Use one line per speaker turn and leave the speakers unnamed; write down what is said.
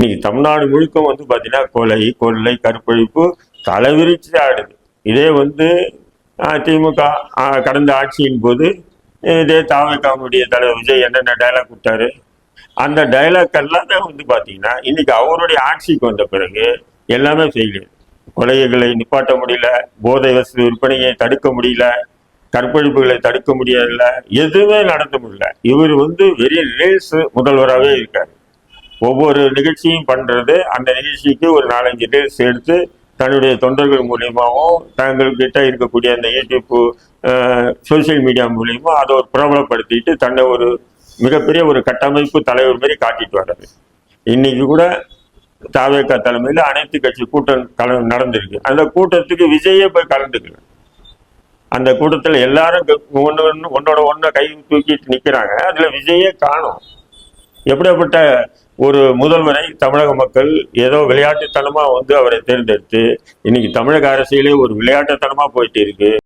இன்னைக்கு தமிழ்நாடு முழுக்க வந்து பார்த்தீங்கன்னா கொலை, கொள்ளை, கற்பழிப்பு தலைவிரிச்சு ஆடுது. இதே வந்து திமுக கடந்த ஆட்சியின் போது இதே தாவேகாவுடைய தலைவர் விஜய் என்னென்ன டைலாக் விட்டாரு, அந்த டைலாக் எல்லாமே வந்து பார்த்தீங்கன்னா இன்னைக்கு அவருடைய ஆட்சிக்கு வந்த பிறகு எல்லாமே செய்யல. கொலைகளை நிப்பாட்ட முடியல, போதை வசதி விற்பனையை தடுக்க முடியல, கற்பழிப்புகளை தடுக்க முடியல, எதுவுமே நடத்த முடியல. இவர் வந்து வெறும் ரீல்ஸ் முதல்வராகவே இருக்காரு. ஒவ்வொரு நிகழ்ச்சியும் பண்றது, அந்த நிகழ்ச்சிக்கு ஒரு 4-5 ரீல்ஸ் எடுத்து தன்னுடைய தொண்டர்கள் மூலியமாகவும் தங்கள்கிட்ட இருக்கக்கூடிய அந்த யூடியூப் சோசியல் மீடியா மூலியமா அதை ஒரு பிரபலப்படுத்திட்டு தன்னை ஒரு மிகப்பெரிய ஒரு கட்டமைப்பு தலைவர் மாதிரி காட்டிட்டு வர்றாரு. இன்னைக்கு கூட தாவேகா தலைமையில் அனைத்து கட்சி கூட்டம் நடந்திருக்கு. அந்த கூட்டத்துக்கு விஜயே போய் கலந்துக்கல. அந்த கூட்டத்தில் எல்லாரும் ஒன்னோட ஒன்ன கை தூக்கிட்டு நிக்கிறாங்க. அதுல விஜயே காணும். எப்படிப்பட்ட ஒரு முதல்வரை தமிழக மக்கள் ஏதோ விளையாட்டுத்தனமா வந்து அவரை தேர்ந்தெடுத்து இன்னைக்கு தமிழக அரசியலே ஒரு விளையாட்டுத்தனமா போயிட்டு இருக்கு.